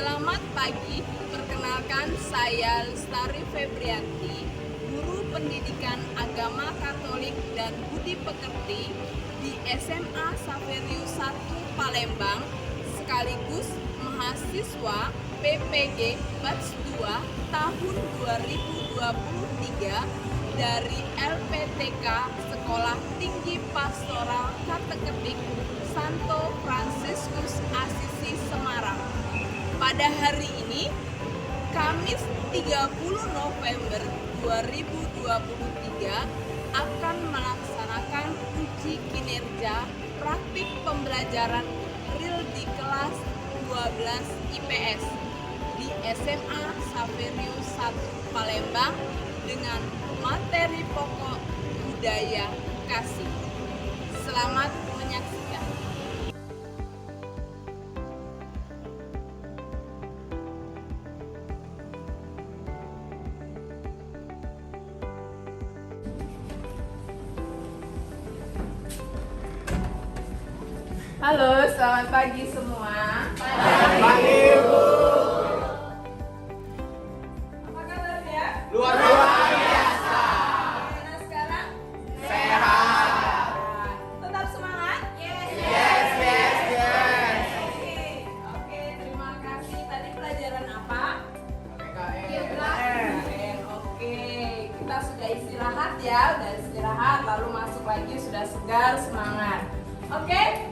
Selamat pagi, perkenalkan saya Lestari Febrianti, guru pendidikan agama Katolik dan Budi Pekerti di SMA Saverius 1 Palembang, sekaligus mahasiswa PPG Batch 2 tahun 2023 dari LPTK Sekolah Tinggi Pastoral Kateketik Santo Fransiskus Asisi Semarang. Pada hari ini, Kamis 30 November 2023, akan melaksanakan uji kinerja praktik pembelajaran real di kelas 12 IPS di SMA Saverius 1 Palembang dengan materi pokok budaya kasih. Selamat menyaksikan. Halo, selamat pagi semua. Pagi, Bu. Apa kabarnya? Luar biasa. Gimana sekarang? Sehat. Tetap semangat? Yes. Oke, terima kasih. Tadi pelajaran apa? PKN. Oke, kita sudah istirahat ya, lalu masuk lagi sudah segar, semangat. Oke,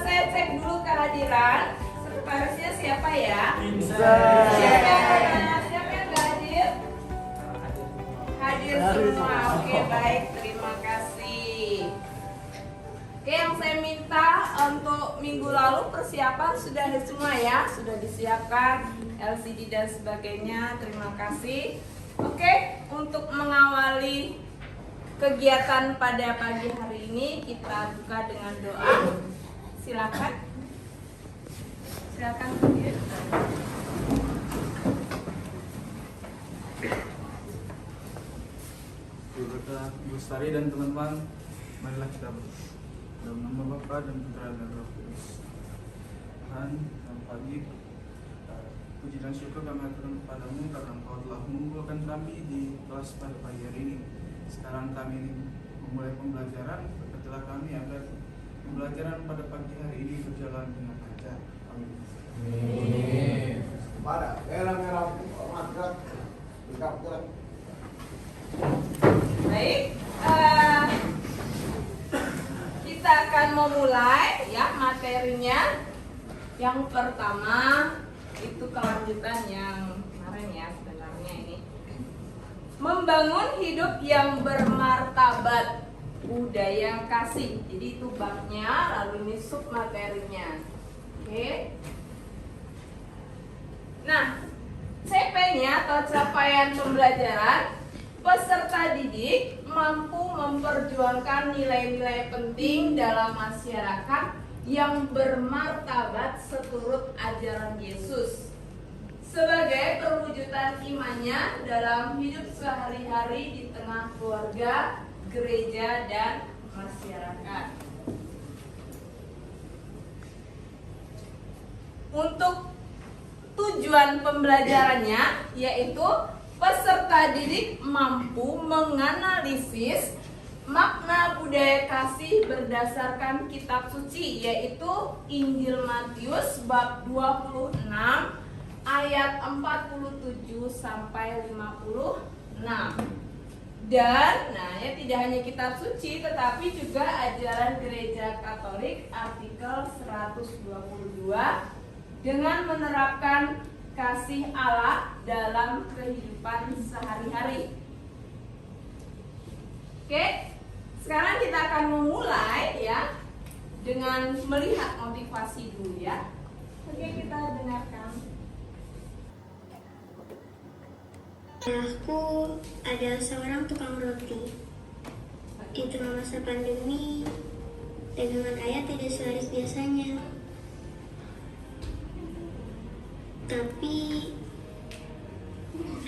saya cek dulu kehadiran. Sekretarisnya siapa ya? Siapa yang nggak hadir? Hadir semua. Oke, baik, terima kasih. Oke, yang saya minta untuk minggu lalu persiapan sudah ada semua ya, sudah disiapkan LCD dan sebagainya. Terima kasih. Oke, untuk mengawali kegiatan pada pagi hari ini, kita buka dengan doa. Silakan. Silakan hadir. Bu Lestari dan teman-teman, marilah kita berdoa. Dalam nama Bapa dan Putra dan Roh Kudus. Tuhan, selamat pagi. Puji dan syukur kami aturkan kepadamu karena Engkau telah mengumpulkan kami di kelas pada pagi hari ini. Sekarang kami memulai pembelajaran. Berkatilah kami agar pembelajaran pada pagi hari ini berjalan dengan lancar. Amin. Pada merah magret, gerak. Baik, kita akan memulai ya materinya. Yang pertama itu kelanjutan yang kemarin ya, sebenarnya ini membangun hidup yang bermartabat, budaya kasih. Jadi itu babnya, lalu ini sub materinya. Oke. Nah, CP-nya atau capaian pembelajaran, peserta didik mampu memperjuangkan nilai-nilai penting dalam masyarakat yang bermartabat seturut ajaran Yesus sebagai perwujudan imannya dalam hidup sehari-hari di tengah keluarga, gereja, dan masyarakat. Untuk tujuan pembelajarannya yaitu peserta didik mampu menganalisis makna budaya kasih berdasarkan kitab suci, yaitu Injil Matius bab 26 ayat 47 sampai 56. Dan ya tidak hanya kitab suci tetapi juga ajaran Gereja Katolik artikel 122 dengan menerapkan kasih Allah dalam kehidupan sehari-hari. Oke, sekarang kita akan memulai ya dengan melihat motivasi dulu ya. Oke, kita dengarkan. Ayahku adalah seorang tukang roti. Di tengah masa pandemi, dagangan ayah tidak selaris biasanya. Tapi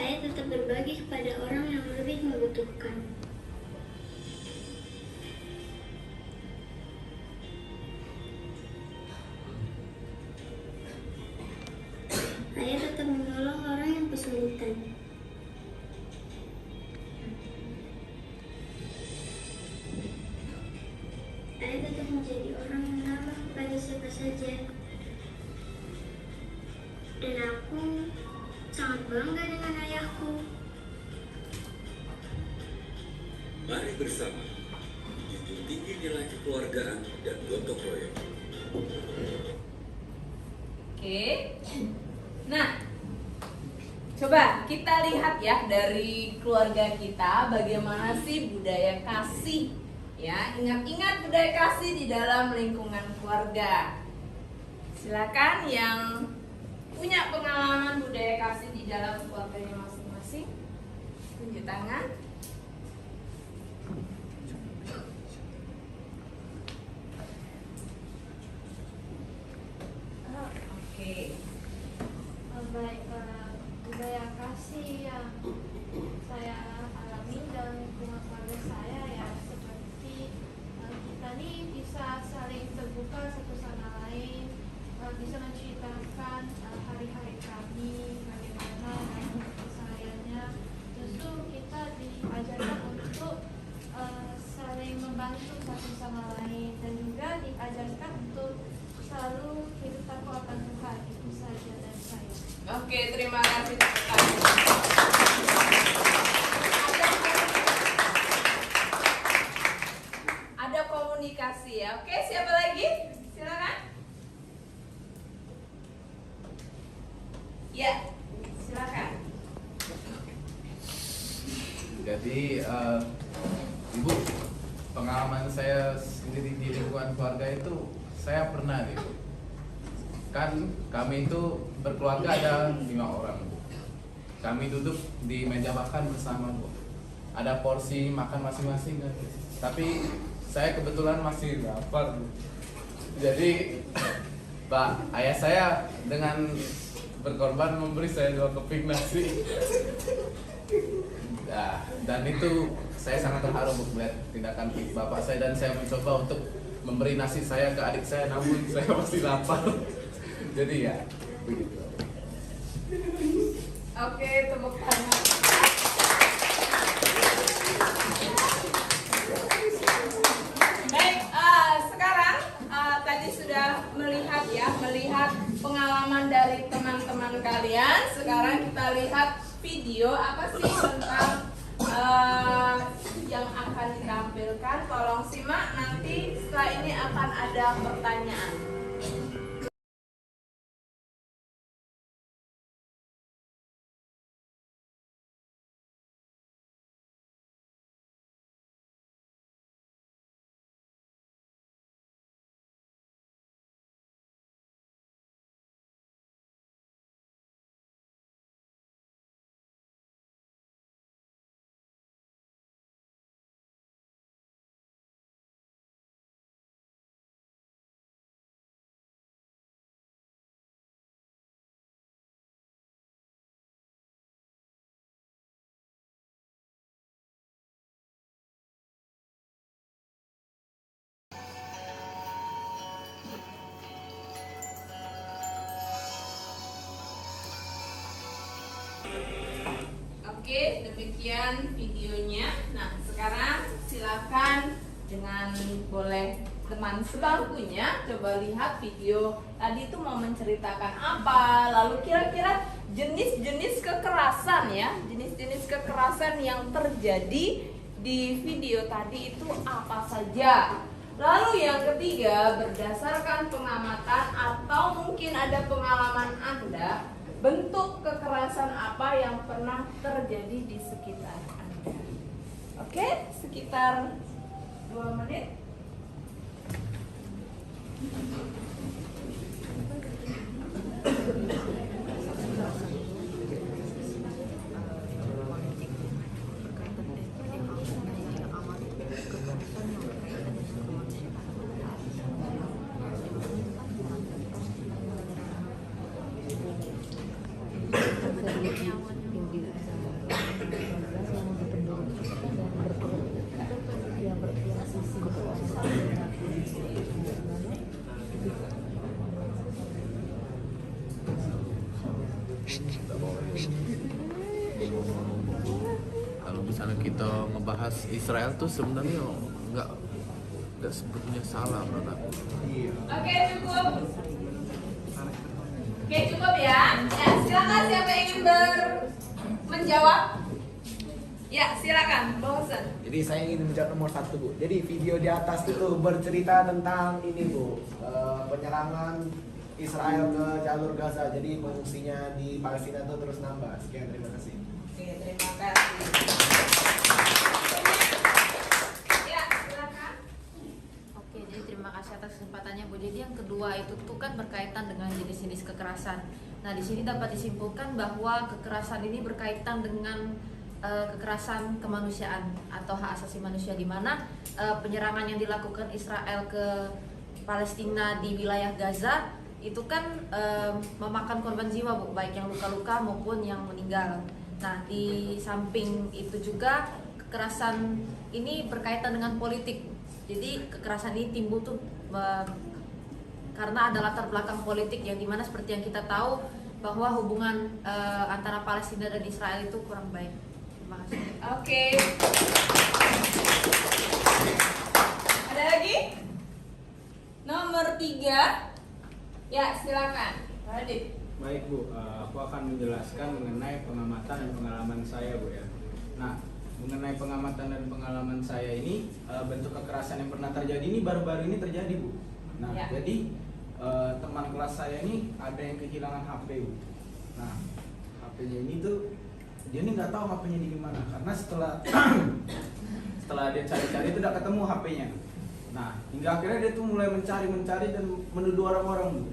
ayah tetap berbagi kepada orang yang lebih membutuhkan. Ayah tetap menolong orang yang kesulitan. Ayah tetap menjadi orang yang ramah pada siapa saja. Dan aku sangat bangga dengan ayahku. Mari bersama junjung tinggi nilai kekeluargaan dan gotong royong. Oke. Nah, coba kita lihat ya dari keluarga kita bagaimana sih budaya kasih. Ya, ingat-ingat budaya kasih di dalam lingkungan keluarga. Silakan yang punya pengalaman budaya kasih di dalam keluarganya masing-masing, tunjuk tangan. Oke. Baik, budaya kasih yang saya alami dalam lingkungan keluarga saya ya seperti kita nih bisa saling terbuka satu sama lain, bisa menceritakan hari-hari kami bagaimana dalam kesehariannya. Justru kita diajarkan untuk saling membantu satu sama lain dan juga diajarkan untuk selalu hidup takwa akan Tuhan. Itu saja dari saya. Oke, terima kasih tepuk tangan. Ada komunikasi ya. Oke, siapa lagi? Silakan. Ya, silakan. Jadi Ibu, pengalaman saya sendiri di lingkungan keluarga itu saya pernah nih, Bu. Kan kami itu berkeluarga ada 5 orang, Bu. Kami duduk di meja makan bersama, Bu. Ada porsi makan masing-masing kan. Tapi saya kebetulan masih lapar, Bu. Jadi Pak, ayah saya dengan berkorban memberi saya 2 keping nasi. Nah, dan itu saya sangat terharu melihat tindakan bapak saya, dan saya mencoba untuk memberi nasi saya ke adik saya, namun saya masih lapar. Jadi ya begitu. Oke, tepuk tangan. Baik, sekarang tadi sudah melihat pengalaman dari teman-teman kalian. Sekarang kita lihat video apa sih tentang yang akan ditampilkan. Tolong simak, nanti setelah ini akan ada pertanyaan. Oke, demikian videonya. Nah, sekarang silakan dengan boleh teman sebangkunya coba lihat video tadi itu mau menceritakan apa, lalu kira-kira jenis-jenis kekerasan ya, jenis-jenis kekerasan yang terjadi di video tadi itu apa saja. Lalu yang ketiga, berdasarkan pengamatan atau mungkin ada pengalaman Anda, bentuk kekerasan apa yang pernah terjadi di sekitar Anda. Oke, sekitar 2 menit. kalau misalnya kita ngebahas Israel tuh sebenarnya nggak sebetulnya salah banget. Oke, cukup. Oke, cukup ya. Ya, silakan siapa yang ingin menjawab? Ya, silakan, Bang Hasan. Jadi saya ingin menjawab nomor 1, Bu. Jadi video di atas itu bercerita tentang ini, Bu, penyerangan Israel ke jalur Gaza. Jadi pengungsinya di Palestina itu terus nambah. Sekian, terima kasih. Oke, terima kasih. Ya, silakan. Oke, jadi terima kasih atas kesempatannya, Bu. Jadi yang kedua itu tuh kan berkaitan dengan jenis-jenis kekerasan. Nah, di sini dapat disimpulkan bahwa kekerasan ini berkaitan dengan kekerasan kemanusiaan atau hak asasi manusia, di mana penyerangan yang dilakukan Israel ke Palestina di wilayah Gaza itu kan memakan korban jiwa, Bu, baik yang luka-luka maupun yang meninggal. Nah, di samping itu juga kekerasan ini berkaitan dengan politik. Jadi kekerasan ini timbul tuh karena ada latar belakang politik yang dimana seperti yang kita tahu bahwa hubungan antara Palestina dan Israel itu kurang baik. Terima kasih. Oke. Ada lagi? Nomor 3. Ya, silakan. Radit. Baik, Bu, aku akan menjelaskan mengenai pengamatan dan pengalaman saya, Bu, ya. Nah, mengenai pengamatan dan pengalaman saya ini, bentuk kekerasan yang pernah terjadi ini baru-baru ini terjadi, Bu. Nah, Ya. jadi teman kelas saya ini ada yang kehilangan HP, Bu. Nah, HP-nya ini tuh dia ini nggak tahu HP-nya di mana, karena setelah dia cari-cari itu tidak ketemu HP-nya. Nah, hingga akhirnya dia tuh mulai mencari dan menuduh orang-orang, Bu.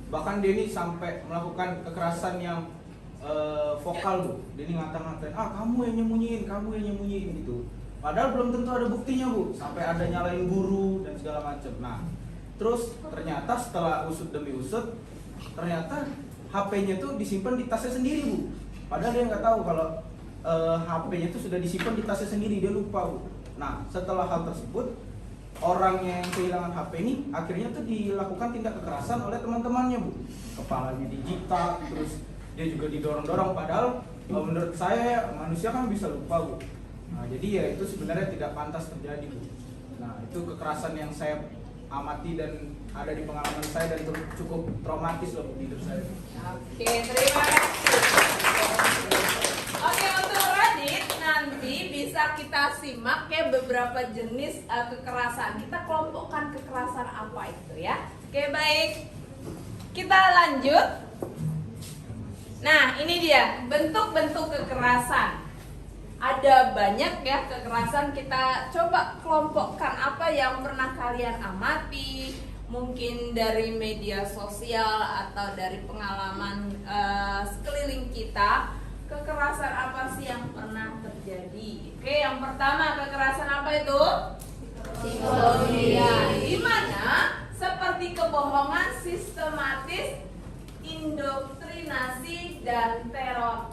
Bahkan dia ini sampai melakukan kekerasan yang vokal, Bu. Dia ini ngata-ngatain, kamu yang nyembunyiin gitu. Padahal belum tentu ada buktinya, Bu. Sampai ada nyalain guru dan segala macam. Nah, terus ternyata setelah usut demi usut, ternyata HP-nya tuh disimpan di tasnya sendiri, Bu. Padahal dia nggak tahu kalau HP-nya itu sudah disimpan di tasnya sendiri, dia lupa, Bu. Nah, setelah hal tersebut, orangnya yang kehilangan HP ini akhirnya tuh dilakukan tindak kekerasan oleh teman-temannya, Bu. Kepalanya dijitak, terus dia juga didorong-dorong. Padahal menurut saya manusia kan bisa lupa, Bu. Nah, jadi ya itu sebenarnya tidak pantas terjadi, Bu. Nah, itu kekerasan yang saya amati dan ada di pengalaman saya dan cukup traumatis loh di hidup saya. Oke, terima kasih. Oke, untuk Radit nanti bisa kita simak ya beberapa jenis kekerasan. Kita kelompokkan kekerasan apa itu ya. Oke, baik. Kita lanjut. Nah, ini dia bentuk-bentuk kekerasan. Ada banyak ya kekerasan, kita coba kelompokkan apa yang pernah kalian amati, mungkin dari media sosial atau dari pengalaman sekeliling kita. Kekerasan apa sih yang pernah terjadi? Oke, yang pertama kekerasan apa itu? Psikologi. Di mana seperti kebohongan sistematis, indoktrinasi dan teror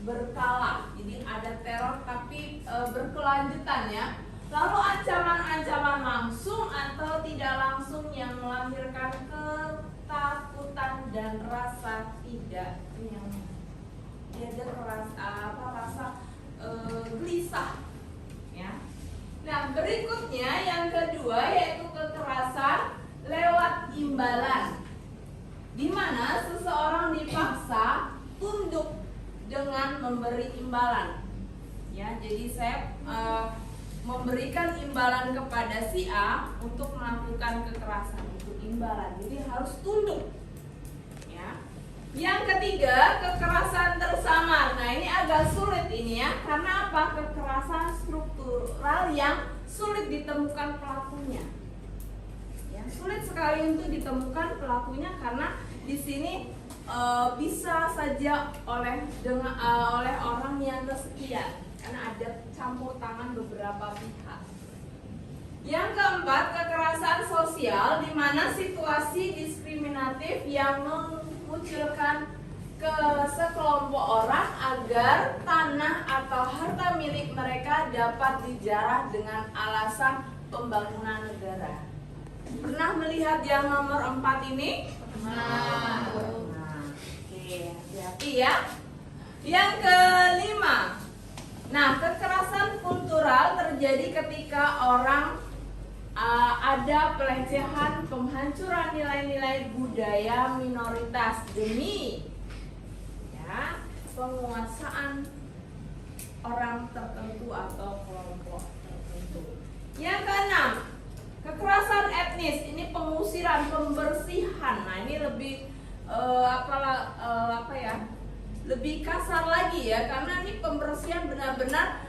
berkala. Jadi ada teror tapi berkelanjutan ya. Lalu ancaman-ancaman langsung atau tidak langsung yang melahirkan ketakutan dan rasa tidak nyaman. Ada rasa gelisah ya. Nah, berikutnya yang kedua yaitu kekerasan lewat imbalan. Di mana seseorang dipaksa tunduk dengan memberi imbalan. Ya, jadi saya memberikan imbalan kepada si A untuk melakukan kekerasan, itu imbalan. Jadi harus tunduk. Ya. Yang ketiga, kekerasan tersamar. Nah, ini agak sulit ini ya. Karena apa? Kekerasan struktural yang sulit ditemukan pelakunya. Ya, sulit sekali untuk ditemukan pelakunya karena di sini bisa saja oleh orang yang kesekian karena ada campur tangan beberapa pihak. Yang keempat, kekerasan sosial di mana situasi diskriminatif yang mengucilkan ke sekelompok orang agar tanah atau harta milik mereka dapat dijarah dengan alasan pembangunan negara. Pernah melihat yang nomor 4 ini? Nah, oke, hati-hati ya. Yang kelima, nah kekerasan kultural terjadi ketika orang ada pelecehan, penghancuran nilai-nilai budaya minoritas demi ya penguasaan orang tertentu atau kelompok tertentu. Yang keenam, kekerasan etnis, ini pengusiran, pembersihan. Nah ini lebih lebih kasar lagi ya, karena ini pembersihan benar-benar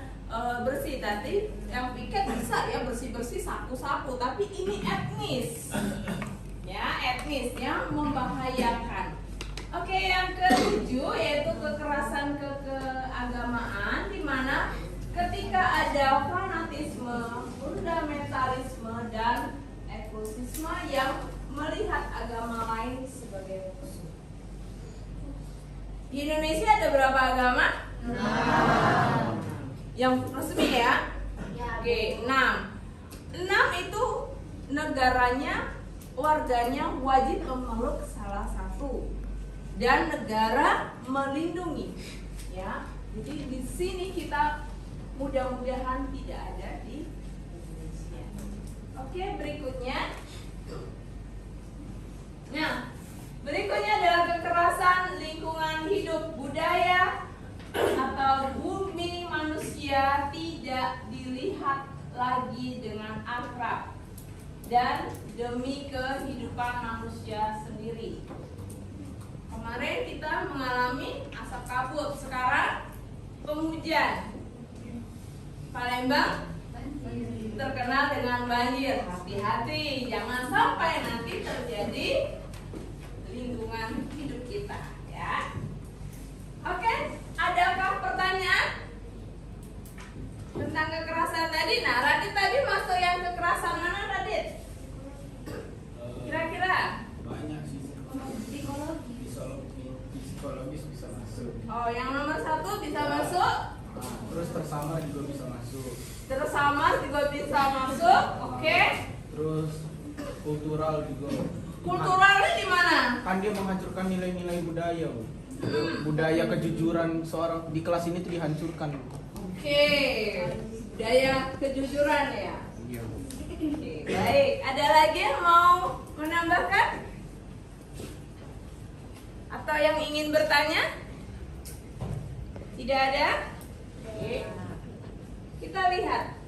bersih. Tadi yang piket bisa ya bersih-bersih sapu-sapu, tapi ini etnis ya, etnis yang membahayakan. Oke, yang ketujuh yaitu kekerasan keagamaan, di mana ketika ada fanatisme, fundamentalisme dan eksklusisme yang melihat agama lain sebagai musuh. Di Indonesia ada berapa agama? 6. Yang resmi ya? Oke, 6 itu negaranya, warganya wajib memeluk salah satu dan negara melindungi ya. Jadi di sini kita mudah-mudahan tidak ada di Indonesia. Oke, berikutnya. Nah, berikutnya adalah kekerasan lingkungan hidup, budaya atau bumi manusia tidak dilihat lagi dengan akrab dan demi kehidupan manusia sendiri. Kemarin kita mengalami asap kabut, sekarang penghujan. Palembang terkenal dengan banjir. Hati-hati, jangan sampai nanti terjadi lingkungan hidup kita ya. Oke, adakah pertanyaan tentang kekerasan tadi? Nah, Radit tadi masuk yang kekerasan mana, Radit? Kira-kira? Banyak sih. Psikologis bisa masuk. Oh, yang nomor 1 bisa masuk. Terus tersamar juga bisa masuk. Tersamar juga bisa masuk. Oke. Terus kultural juga. Kulturalnya di mana? Kan dia menghancurkan nilai-nilai budaya, Bu. Budaya kejujuran seorang di kelas ini tuh dihancurkan. Oke. Budaya kejujuran ya. Iya, Bu. Oke, baik. Ada lagi yang mau menambahkan? Atau yang ingin bertanya? Tidak ada? Oke. Kita lihat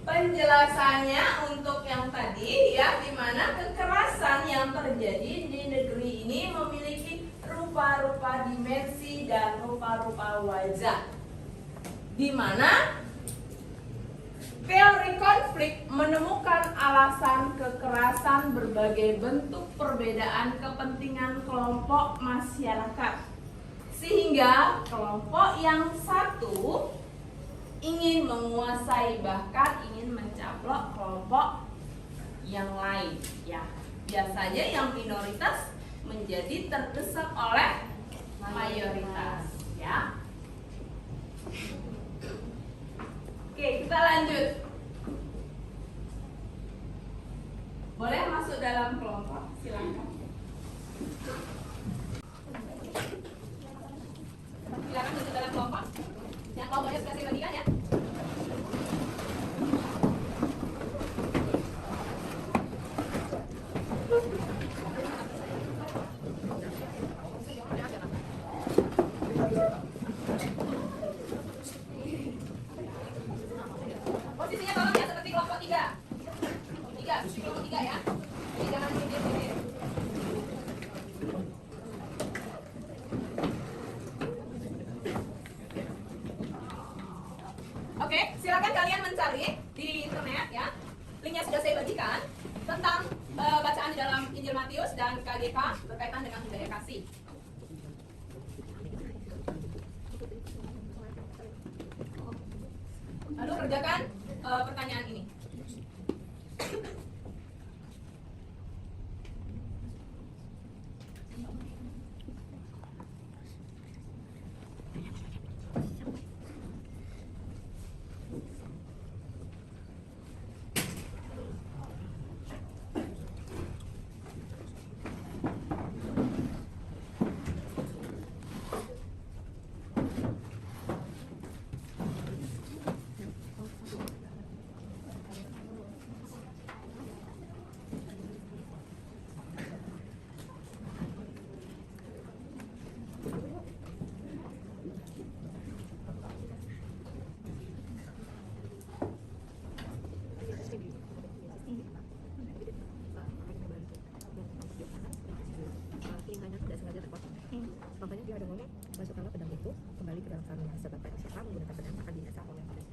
penjelasannya untuk yang tadi ya, di mana kekerasan yang terjadi di negeri ini memiliki rupa-rupa dimensi dan rupa-rupa wajah, di mana teori konflik menemukan alasan kekerasan berbagai bentuk perbedaan kepentingan kelompok masyarakat, sehingga kelompok yang satu ingin menguasai, bahkan ingin mencaplok kelompok yang lain ya. Biasanya yang minoritas menjadi terdesak oleh mayoritas ya. Oke, kita lanjut. Boleh masuk dalam kelompok, silakan. Silakan masuk dalam kelompok. Yang kelompoknya sudah saya bagikan ya. Posisinya tolong ya seperti kelompok 3. Kelompok 3 ya. Jadi jangan minggir-minggir. Oke, silakan kalian mencari di internet ya. Linknya sudah saya bagikan tentang bacaan di dalam Injil Matius dan KGK berkaitan dengan budaya kasih. Lalu kerjakan pertanyaan ini. Masukkanlah pedang itu kembali ke dalam sarungnya, sebab barang siapa menggunakan pedang akan binasa oleh pedang.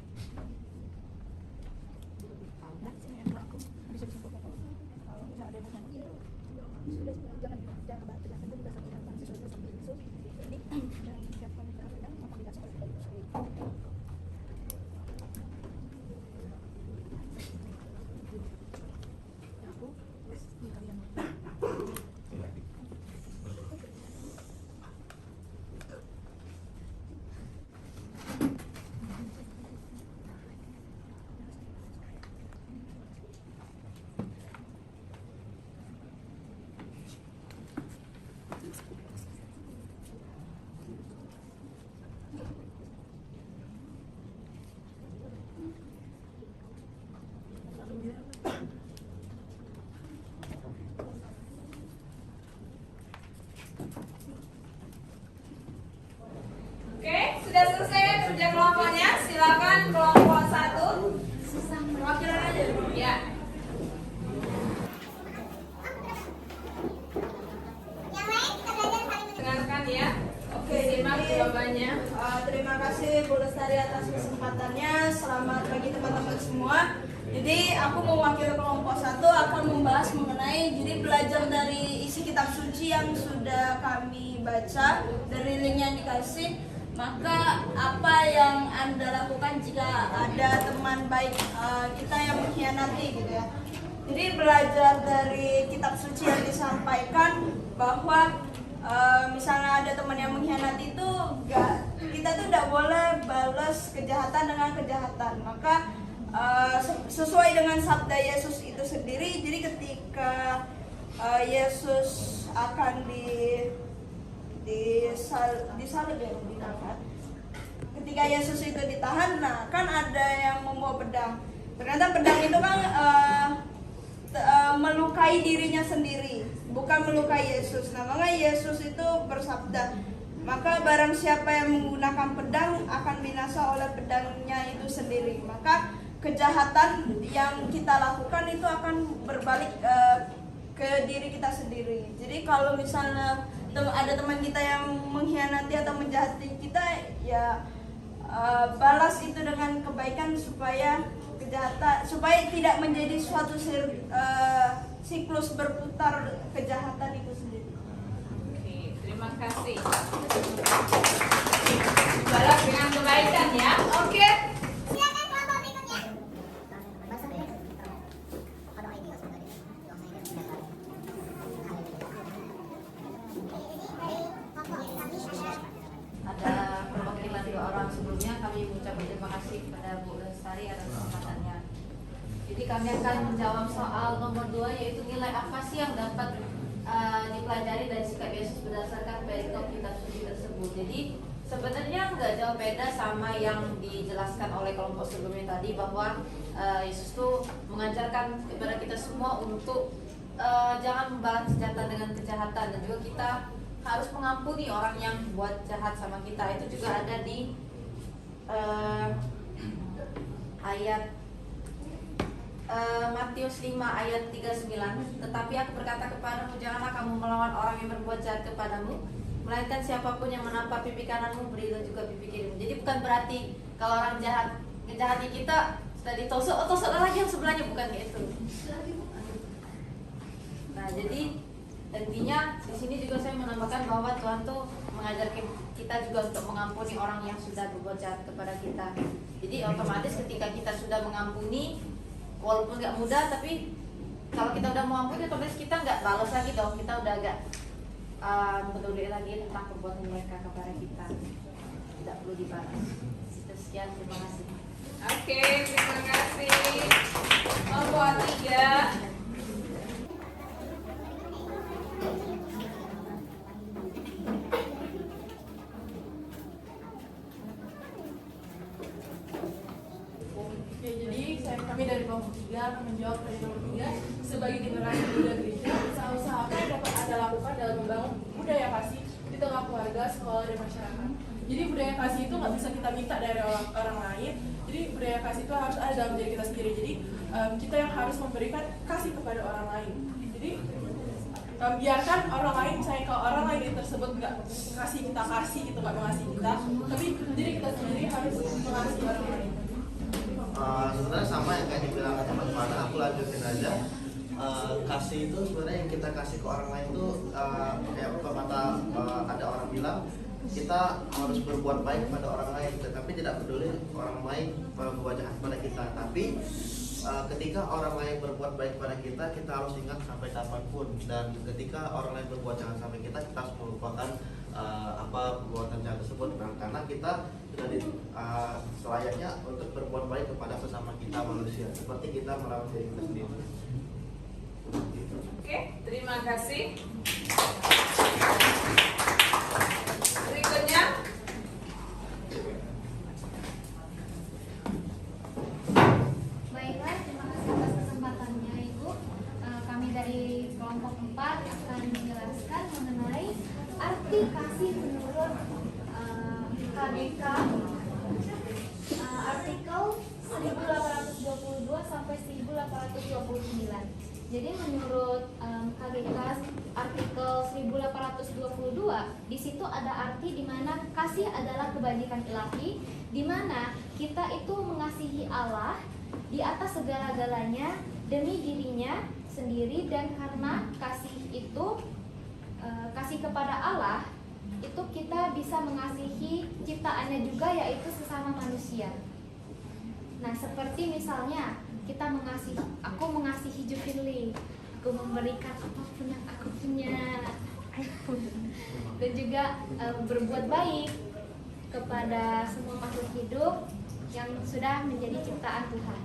Oke, sudah selesai kerja kelompoknya. Silakan kelompok 1. Perwakilan aja. Ya. Dengarkan ya. Oke, simak jawabannya. Terima kasih Bu Lestari atas kesempatannya. Selamat pagi teman-teman semua. Jadi aku mewakili kelompok 1 akan membahas mengenai jadi belajar dari isi kitab suci yang sudah kami baca dari link yang dikasih. Maka apa yang Anda lakukan jika ada teman baik kita yang mengkhianati gitu ya. Jadi belajar dari kitab suci yang disampaikan bahwa misalnya ada teman yang mengkhianati itu kita tuh tidak boleh balas kejahatan dengan kejahatan. Maka sesuai dengan sabda Yesus itu sendiri, jadi ketika Yesus akan disalib ya, ditahan. Ketika Yesus itu ditahan, nah kan ada yang membawa pedang. Ternyata pedang itu kan melukai dirinya sendiri, bukan melukai Yesus. Nah, maka Yesus itu bersabda, maka barang siapa yang menggunakan pedang akan binasa oleh pedangnya itu sendiri. Maka kejahatan yang kita lakukan itu akan berbalik ke diri kita sendiri. Jadi kalau misalnya ada teman kita yang mengkhianati atau menjahati kita, ya balas itu dengan kebaikan supaya tidak menjadi suatu siklus berputar kejahatan itu sendiri. Oke, terima kasih. Balas dengan kebaikan ya. Oke. Silakan kelompok berikutnya. Ada perwakilan 2 orang sebelumnya, kami mengucapkan terima kasih kepada Bu Lestari atas kesempatannya. Jadi kami akan menjawab soal nomor 2, yaitu nilai apa sih yang dapat dipelajari dari sikap Yesus berdasarkan perikop kitab suci tersebut. Jadi sebenarnya nggak jauh beda sama yang dijelaskan oleh kelompok sebelumnya tadi, bahwa Yesus tuh mengajarkan kepada kita semua untuk jangan membalas kejahatan dengan kejahatan, dan juga kita harus mengampuni orang yang buat jahat sama kita. Itu juga ada di ayat Matius 5 ayat 39. Tetapi aku berkata kepadamu, janganlah kamu melawan orang yang berbuat jahat kepadamu, melainkan siapapun yang menampak pipi kananmu, berilah juga pipi kirimu. Jadi bukan berarti kalau orang jahat ngejahati kita sudah ditosok lagi yang sebelahnya, bukan gitu. Nah, jadi intinya di sini juga saya menambahkan bahwa Tuhan tuh mengajarkan kita juga untuk mengampuni orang yang sudah berbuat jahat kepada kita. Jadi otomatis ketika kita sudah mengampuni, walaupun nggak mudah, tapi kalau kita udah mengampuni, otomatis kita nggak balas lagi dong. Kita udah nggak peduli lagi tentang perbuatan mereka kepada kita. Tidak perlu dibalas. Sekian, terima kasih. Oke, terima kasih. Kelompok 3. Kami dari kelompok 3 akan menjawab dari nomor 3. Sebagai generasi muda gereja, usaha-usaha apa yang dapat Anda lakukan dalam membangun budaya kasih di tengah keluarga, sekolah, dan masyarakat? Jadi budaya kasih itu nggak bisa kita minta dari orang lain. Jadi budaya kasih itu harus ada dalam diri kita sendiri. Jadi kita yang harus memberikan kasih kepada orang lain. Jadi biarkan orang lain, misalnya kalau orang lain tersebut nggak kasih gitu, nggak mengasihi kita, tapi diri kita sendiri harus mengasihi orang lain. Sebenarnya sama yang kayak dibilang teman Fana, aku lanjutin aja. Kasih itu sebenarnya yang kita kasih ke orang lain itu kayak kata ada orang bilang kita harus berbuat baik kepada orang lain, tetapi tidak peduli orang lain berbuat jahat pada kita. Tapi ketika orang lain berbuat baik pada kita harus ingat sampai kapanpun. Dan ketika orang lain berbuat jahat sampai kita harus melupakan perbuatan jahat tersebut. Karena kita sudah selayaknya untuk berbuat baik kepada sesama kita manusia, seperti kita merawat diri kita sendiri. Oke, terima kasih. Berikutnya. Baiklah, terima kasih atas kesempatannya Ibu. Kami dari kelompok 4 akan menjelaskan mengenai arti kasih menurut KGK artikel 1822 sampai 1829. Jadi menurut KGK artikel 1822 di situ ada arti di mana kasih adalah kebajikan ilahi, di mana kita itu mengasihi Allah di atas segala-galanya demi dirinya sendiri, dan karena kasih itu kasih kepada Allah itu kita bisa mengasihi ciptaannya juga, yaitu sesama manusia. Nah, seperti misalnya kita aku mengasihi Jufirli, aku memberikan apapun yang aku punya, dan juga berbuat baik kepada semua makhluk hidup yang sudah menjadi ciptaan Tuhan.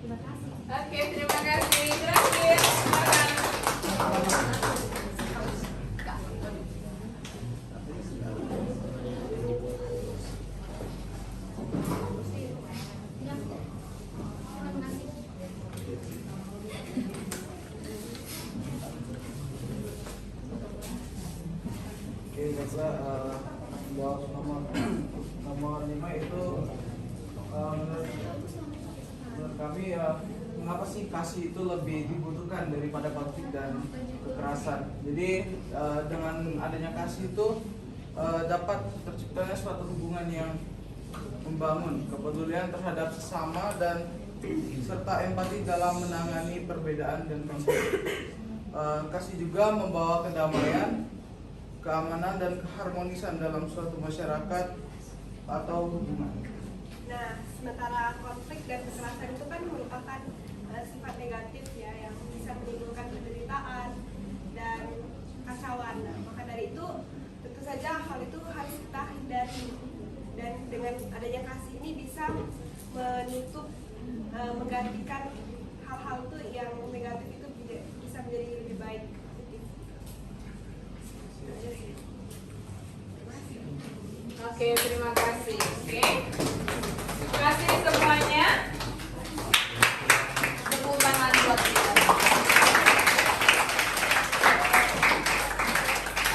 Terima kasih. Oke, terima kasih. Terakhir, buat nomor 5 itu menurut kami mengapa sih kasih itu lebih dibutuhkan daripada konflik dan kekerasan. Jadi dengan adanya kasih itu dapat terciptanya suatu hubungan yang membangun kepedulian terhadap sesama dan serta empati dalam menangani perbedaan dan konflik. Kasih juga membawa kedamaian, keamanan dan keharmonisan dalam suatu masyarakat atau hubungan. Nah, sementara konflik dan kekerasan itu kan merupakan sifat negatif ya, yang bisa menimbulkan penderitaan dan kacauan. Nah, maka dari itu tentu saja hal itu harus kita hindari, dan dengan adanya kasih ini bisa menutup menggantikan hal-hal itu yang negatif itu bisa menjadi lebih baik. Oke, terima kasih. Oke, terima kasih semuanya. Tepuk tangan buat kita.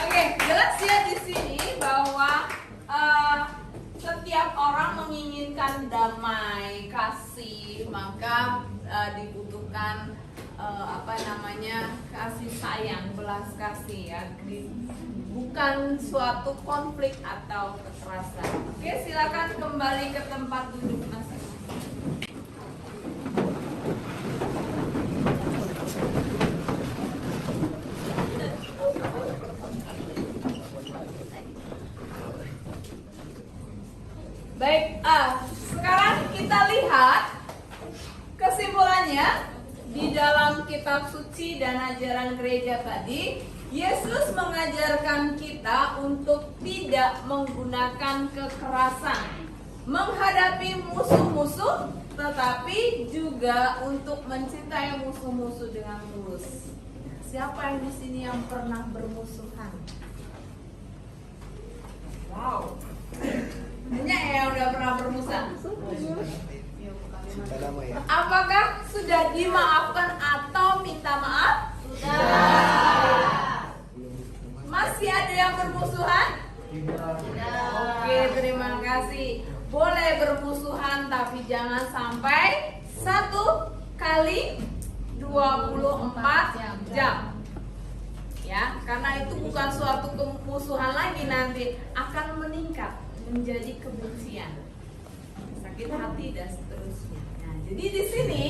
Oke, jelas ya di sini bahwa setiap orang menginginkan damai, kasih, maka dibutuhkan kasih sayang, belas kasih ya. Bukan suatu konflik atau kekerasan. Oke, silakan kembali ke tempat duduk masing-masing. Baik, sekarang kita lihat kesimpulannya di dalam kitab suci dan ajaran gereja tadi. Yesus mengajarkan kita untuk tidak menggunakan kekerasan menghadapi musuh-musuh, tetapi juga untuk mencintai musuh-musuh dengan tulus. Siapa yang di sini yang pernah bermusuhan? Wow. Banyak yang udah pernah bermusuhan. Apakah sudah dimaafkan atau minta maaf? Sudah. Masih ada yang bermusuhan? Oke, terima kasih. Boleh bermusuhan, tapi jangan sampai 1 kali 24 jam. ya, karena itu bukan suatu kemusuhan lagi, nanti akan meningkat menjadi kebencian, sakit hati dan seterusnya. Nah, jadi di sini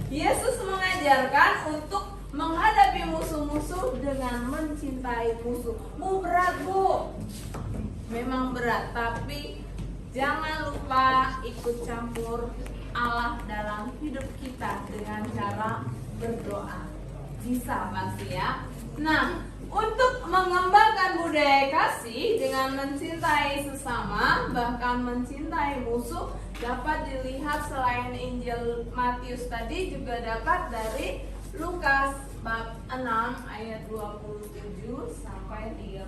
Yesus mengajarkan untuk menghadapi musuh-musuh dengan mencintai musuh. Berat bu, memang berat, tapi jangan lupa ikut campur Allah dalam hidup kita dengan cara berdoa. Bisa pasti ya. Nah, untuk mengembangkan budaya kasih dengan mencintai sesama, bahkan mencintai musuh, dapat dilihat selain Injil Matius tadi, juga dapat dari Lukas bab 6 ayat 27 sampai 36.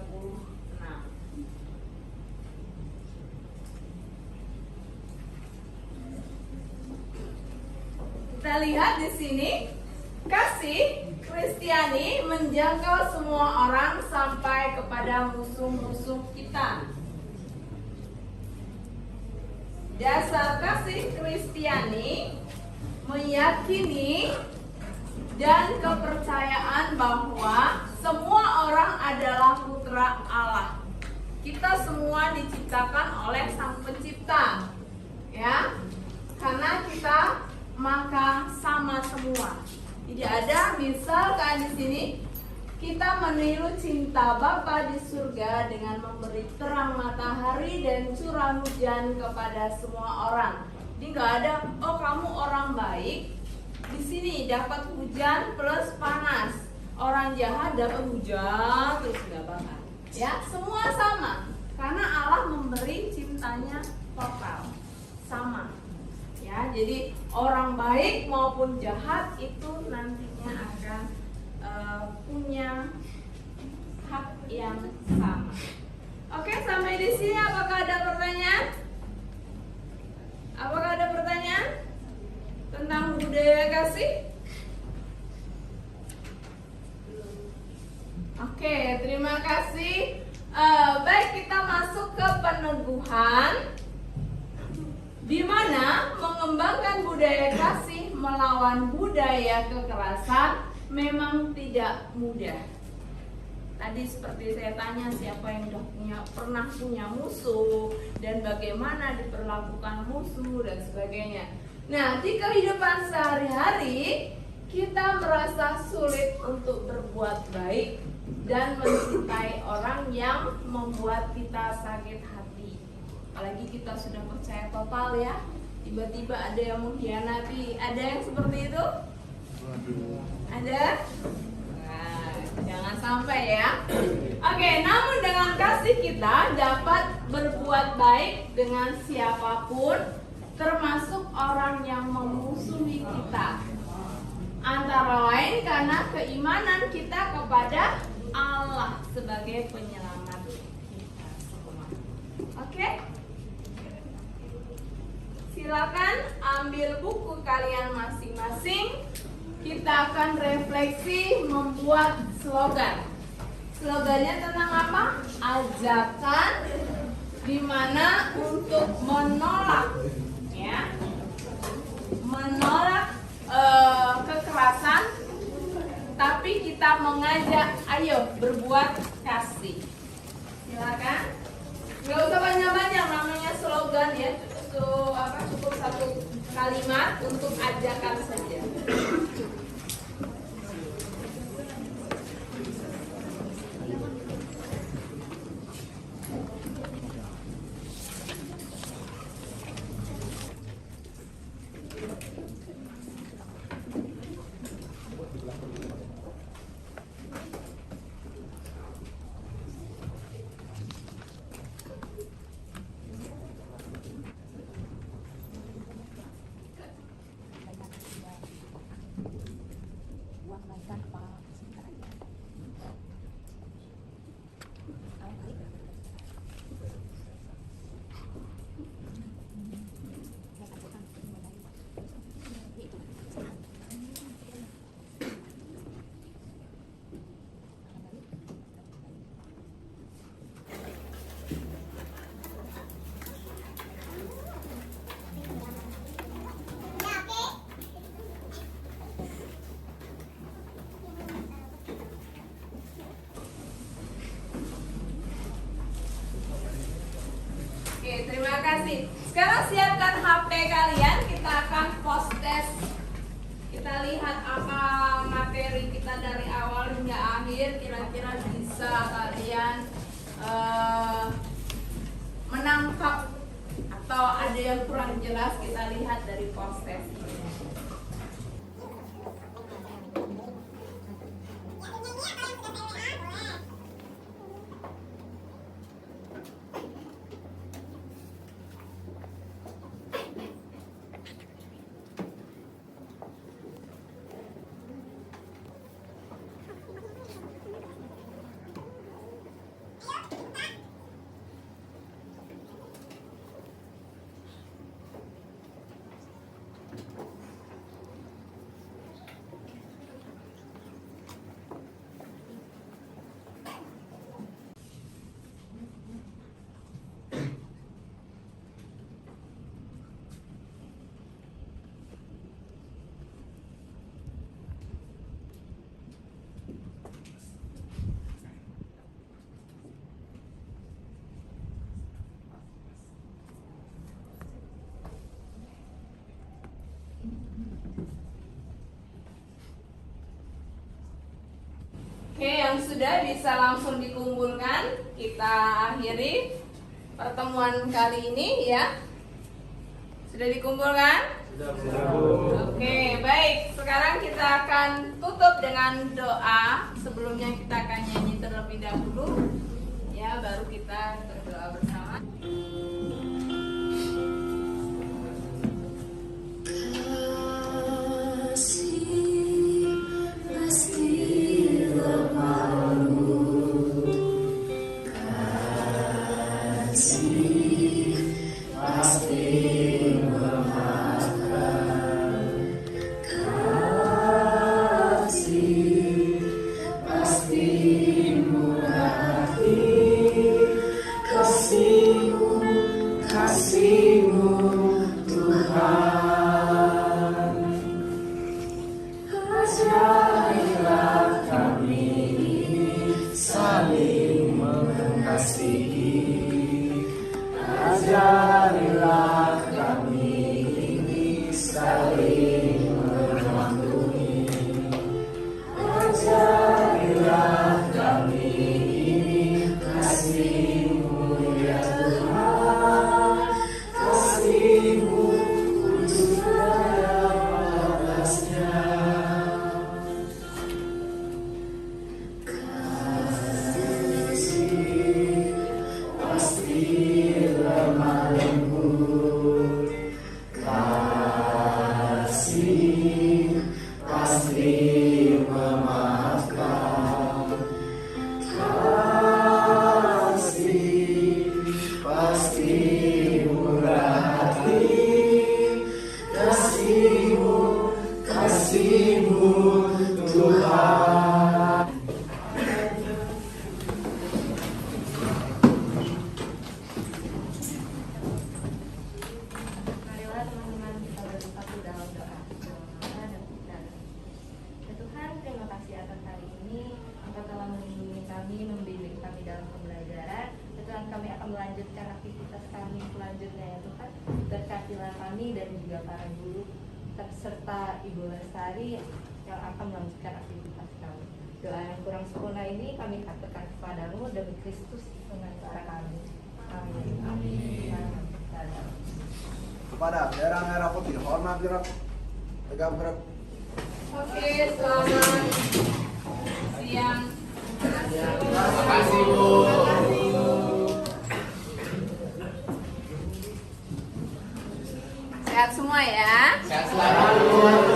Kita lihat di sini, kasih Kristiani menjangkau semua orang sampai kepada musuh-musuh kita. Dasar kasih Kristiani meyakini dan kepercayaan bahwa semua orang adalah putra Allah. Kita semua diciptakan oleh Sang Pencipta, ya, karena kita maka sama semua. Tidak ada, misalkan di sini kita meniru cinta Bapa di surga dengan memberi terang matahari dan curah hujan kepada semua orang. Jadi nggak ada, oh kamu orang baik, di sini dapat hujan plus panas. Orang jahat dapat hujan terus nggak bakal. Ya, semua sama. Karena Allah memberi cintanya total, sama. Ya, jadi orang baik maupun jahat itu nantinya akan punya hak yang sama. Oke, sampai di sini apakah ada pertanyaan? Apakah ada pertanyaan tentang budaya kasih? Oke, terima kasih. Baik, kita masuk ke peneguhan, di mana mengembangkan budaya kasih melawan budaya kekerasan memang tidak mudah. Tadi seperti saya tanya, siapa yang pernah punya musuh dan bagaimana diperlakukan musuh dan sebagainya. Nah, di kehidupan sehari-hari kita merasa sulit untuk berbuat baik dan mencintai orang yang membuat kita sakit hati. Apalagi kita sudah percaya total ya, tiba-tiba ada yang mengkhianati. Ada yang seperti itu? Ada? Nah, jangan sampai ya. Oke, namun dengan kasih kita dapat berbuat baik dengan siapapun, termasuk orang yang memusuhi kita. Antara lain karena keimanan kita kepada Allah sebagai penyelamat kita semua. Oke? Silakan ambil buku kalian masing-masing. Kita akan refleksi membuat slogan. Slogannya tentang apa? Ajakan dimana untuk menolak, ya, menolak kekerasan, tapi kita mengajak ayo berbuat kasih. Silakan. Gak usah banyak-banyak, namanya slogan ya. Cukup satu kalimat untuk ajakan saja. kasih. Sekarang siapkan HP kalian, kita akan post test. Kita lihat apa materi kita dari awal hingga akhir. Kira-kira bisa kalian menangkap atau ada yang kurang jelas, kita lihat dari post test ini. Oke, yang sudah bisa langsung dikumpulkan. Kita akhiri pertemuan kali ini ya. Sudah dikumpulkan? Sudah. Oke, baik. Sekarang kita akan tutup dengan doa. Sebelumnya kita akan nyanyi terlebih dahulu. Ya, baru kita berdoa bersama. melanjutkan aktivitas kami selanjutnya ya Tuhan. Berkatilah kami dan juga para guru serta Ibu Lestari yang akan melanjutkan aktivitas kami. Doa yang kurang sempurna ini kami katakan kepadamu demi Kristus pengacara kami. Amin. Amin. Kepada daerah merah putih, hormat gerak, tegap gerak. Oke, selamat siang. Terima kasih Bu. Sehat semua ya. Sehat selalu.